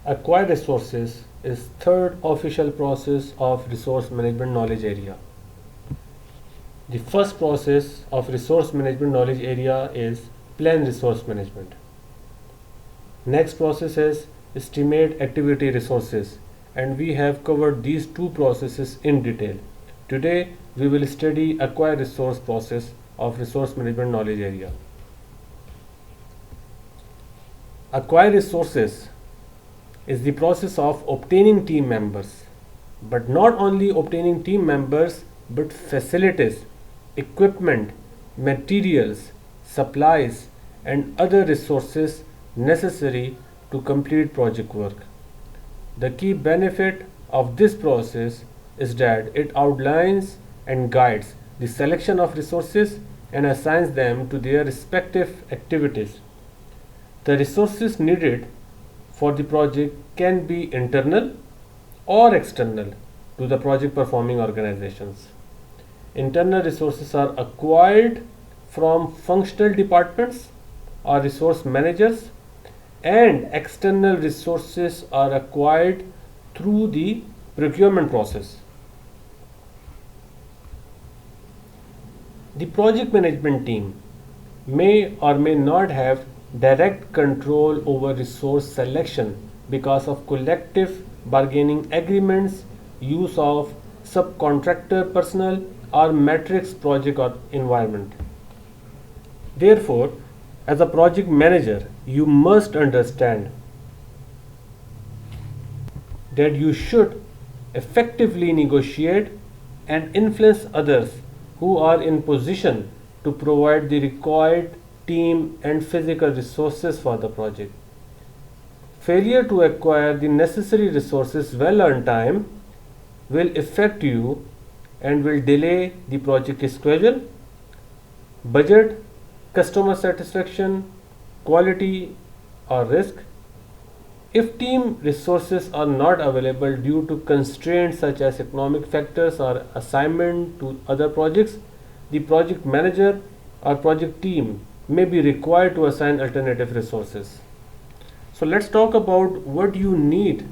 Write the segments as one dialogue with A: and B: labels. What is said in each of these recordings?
A: Acquire resources is third official process of resource management knowledge area. The first process of resource management knowledge area is plan resource management. Next process is estimate activity resources, and we have covered these two processes in detail. Today we will study acquire resource process of resource management knowledge area. Acquire resources is the process of obtaining team members, but not only obtaining team members but facilities, equipment, materials, supplies and other resources necessary to complete project work. The key benefit of this process is that it outlines and guides the selection of resources and assigns them to their respective activities. The resources needed for the project can be internal or external to the project performing organizations. Internal resources are acquired from functional departments or resource managers, and external resources are acquired through the procurement process. The project management team may or may not have direct control over resource selection because of collective bargaining agreements, use of subcontractor personnel, or matrix project or environment. Therefore, as a project manager, you must understand that you should effectively negotiate and influence others who are in position to provide the required team and physical resources for the project. Failure to acquire the necessary resources well on time will affect you and will delay the project schedule, budget, customer satisfaction, quality, or risk. If team resources are not available due to constraints such as economic factors or assignment to other projects, the project manager or project team may be required to assign alternative resources. So let's talk about what you need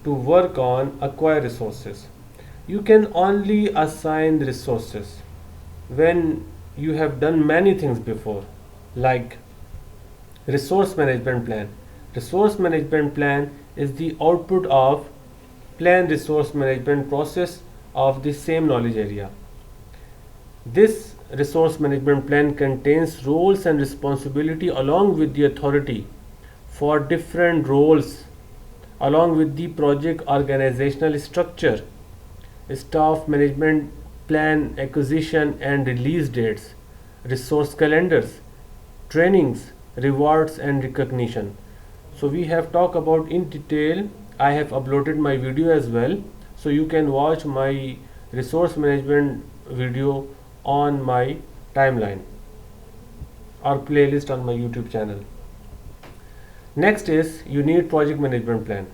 A: to work on acquire resources. You can only assign resources when you have done many things before, like resource management plan. Resource management plan is the output of plan resource management process of the same knowledge area. This resource management plan contains roles and responsibility along with the authority for different roles, along with the project organizational structure, staff management plan, acquisition and release dates, resource calendars, trainings, rewards and recognition. So we have talked about in detail. I have uploaded my video as well, so you can watch my resource management video on my timeline or playlist on my YouTube channel. Next is you need project management plan.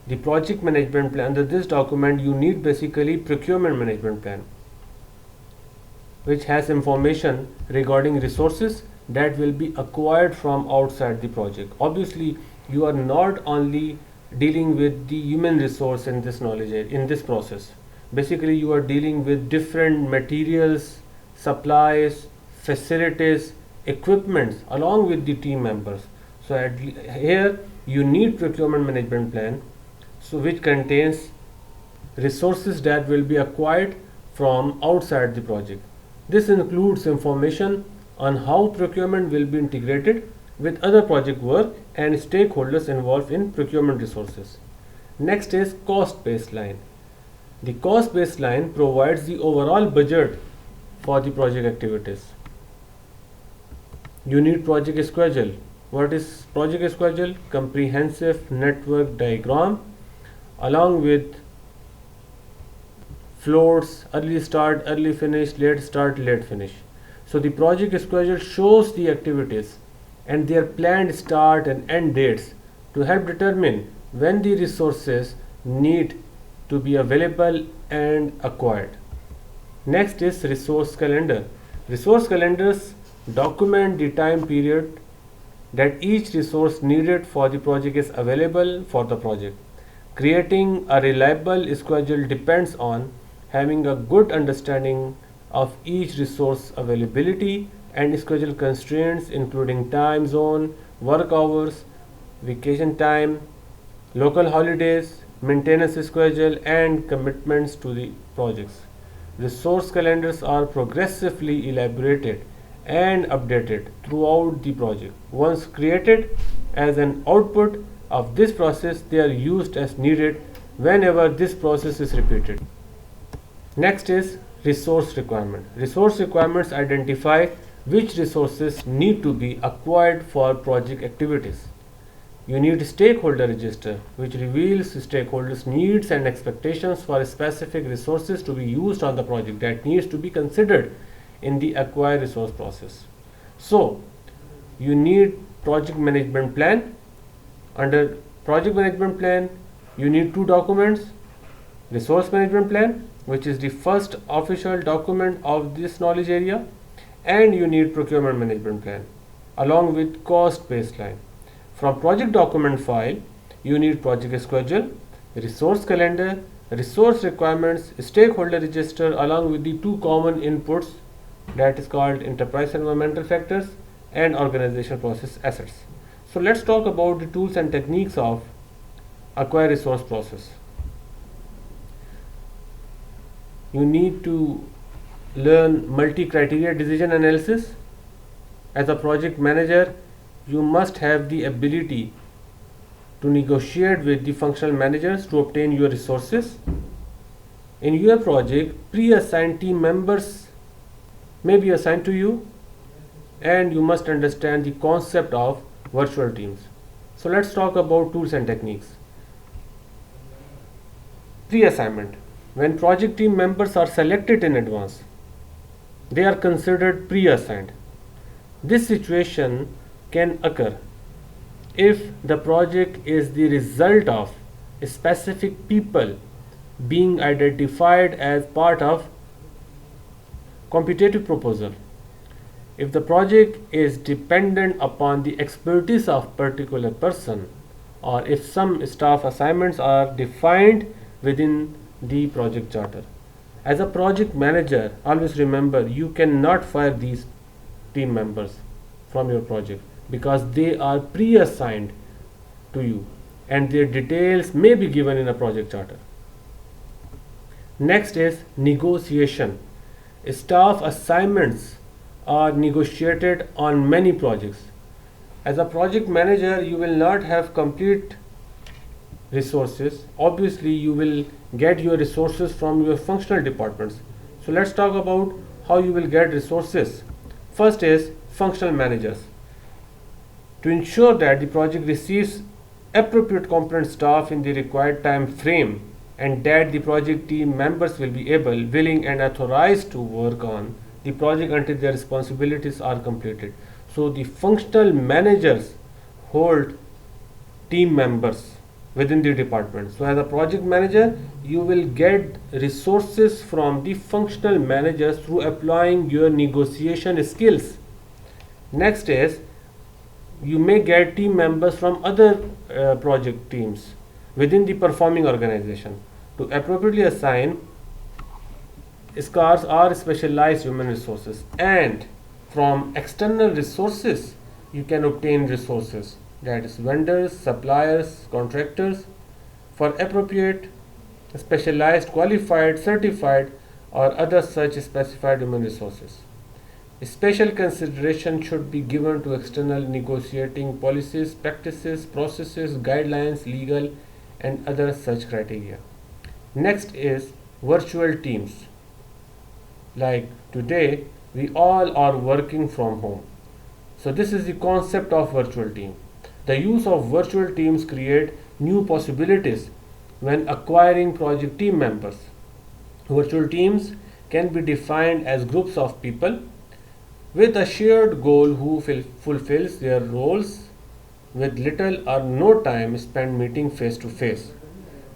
A: The project management plan, under this document you need basically procurement management plan, which has information regarding resources that will be acquired from outside the project. Obviously you are not only dealing with the human resource in this knowledge in this process. Basically you are dealing with different materials, supplies, facilities, equipments along with the team members. So here you need procurement management plan, so which contains resources that will be acquired from outside the project. This includes information on how procurement will be integrated with other project work and stakeholders involved in procurement resources. Next is cost baseline. The cost baseline provides the overall budget for the project activities. You need project schedule. What is project schedule? Comprehensive network diagram along with floats, early start, early finish, late start, late finish. So the project schedule shows the activities and their planned start and end dates to help determine when the resources need to be available and acquired. Next is resource calendar. Resource calendars document the time period that each resource needed for the project is available for the project. Creating a reliable schedule depends on having a good understanding of each resource availability and schedule constraints, including time zone, work hours, vacation time, local holidays, maintenance schedule, and commitments to the projects. Resource calendars are progressively elaborated and updated throughout the project. Once created as an output of this process, they are used as needed whenever this process is repeated. Next is resource requirement. Resource requirements identify which resources need to be acquired for project activities. You need stakeholder register, which reveals stakeholders' needs and expectations for specific resources to be used on the project that needs to be considered in the acquire resource process. So, you need project management plan. Under project management plan, you need two documents: resource management plan, which is the first official document of this knowledge area, and you need procurement management plan along with cost baseline. From project document file, you need project schedule, resource calendar, resource requirements, stakeholder register along with the two common inputs, that is called enterprise environmental factors and organization process assets. So let's talk about the tools and techniques of acquire resource process. You need to learn multi-criteria decision analysis. As a project manager, you must have the ability to negotiate with the functional managers to obtain your resources. In your project, pre-assigned team members may be assigned to you, and you must understand the concept of virtual teams. So let's talk about tools and techniques. Pre-assignment. When project team members are selected in advance, they are considered pre-assigned. This situation can occur if the project is the result of specific people being identified as part of competitive proposal. If the project is dependent upon the expertise of particular person, or if some staff assignments are defined within the project charter. As a project manager, always remember you cannot fire these team members from your project because they are pre-assigned to you and their details may be given in a project charter. Next is negotiation. Staff assignments are negotiated on many projects. As a project manager, you will not have complete resources. Obviously, you will get your resources from your functional departments. So let's talk about how you will get resources. First is functional managers. To ensure that the project receives appropriate competent staff in the required time frame and that the project team members will be able, willing and authorized to work on the project until their responsibilities are completed. So the functional managers hold team members within the department. So as a project manager, you will get resources from the functional managers through applying your negotiation skills. Next is you may get team members from other project teams within the performing organization to appropriately assign scarce or specialized human resources, and from external resources you can obtain resources, that is vendors, suppliers, contractors, for appropriate, specialized, qualified, certified or other such specified human resources. Special consideration should be given to external negotiating policies, practices, processes, guidelines, legal and other such criteria. Next is virtual teams. Like today, we all are working from home. So this is the concept of virtual team. The use of virtual teams create new possibilities when acquiring project team members. Virtual teams can be defined as groups of people with a shared goal who fulfills their roles with little or no time spent meeting face to face.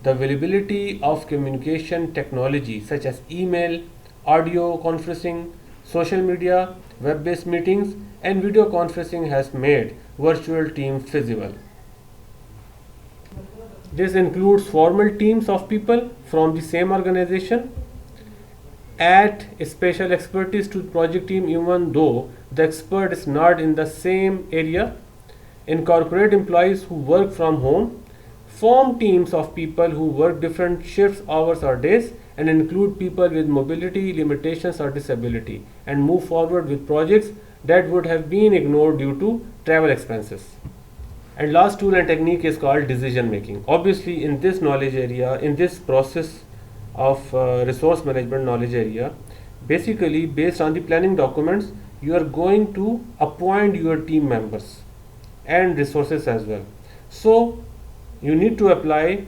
A: The availability of communication technology such as email, audio conferencing, social media web-based meetings, and video conferencing has made virtual teams feasible. This includes formal teams of people from the same organization. Add special expertise to the project team even though the expert is not in the same area. Incorporate employees who work from home. Form teams of people who work different shifts, hours, or days, and include people with mobility limitations or disability, and move forward with projects that would have been ignored due to travel expenses. And last tool and technique is called decision making. Obviously, in this knowledge area, in this process of resource management knowledge area, basically based on the planning documents, you are going to appoint your team members and resources as well. So you need to apply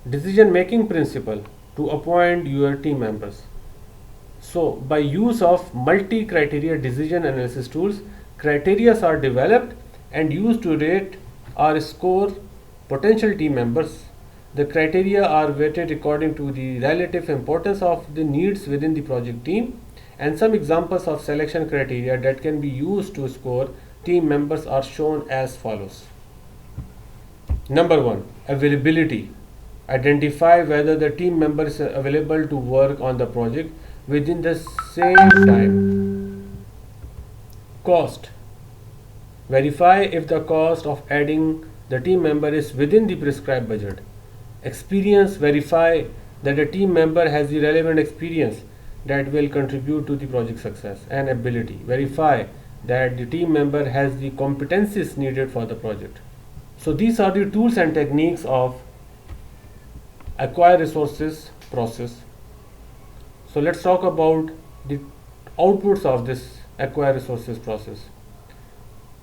A: decision making principle to appoint your team members. So by use of multi-criteria decision analysis tools, criteria are developed and used to rate or score potential team members. The criteria are weighted according to the relative importance of the needs within the project team, and some examples of selection criteria that can be used to score team members are shown as follows. Number 1, availability. Identify whether the team member is available to work on the project within the same time. Cost. Verify if the cost of adding the team member is within the prescribed budget. Experience. Verify that the team member has the relevant experience that will contribute to the project success. And ability. Verify that the team member has the competencies needed for the project. So these are the tools and techniques of acquire resources process. So let's talk about the outputs of this acquire resources process.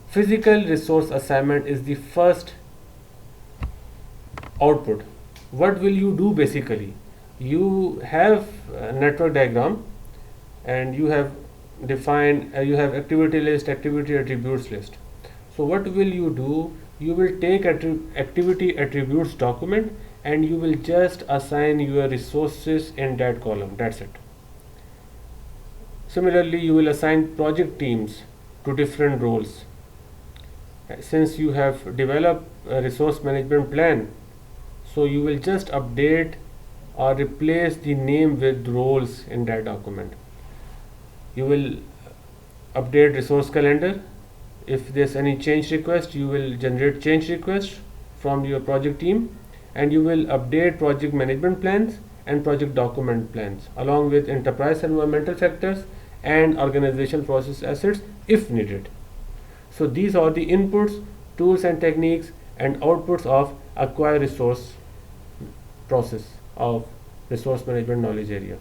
A: Physical resource assignment is the first output. What will you do basically? You have a network diagram and you have defined, you have activity list, activity attributes list. So what will you do? You will take activity attributes document and you will just assign your resources in that column. That's it. Similarly, you will assign project teams to different roles. Since you have developed a resource management plan, so you will just update or replace the name with roles in that document. You will update resource calendar. If there's any change request, you will generate change request from your project team, and you will update project management plans and project document plans along with enterprise environmental factors and organization process assets if needed. So these are the inputs, tools and techniques and outputs of acquire resource process of resource management knowledge area.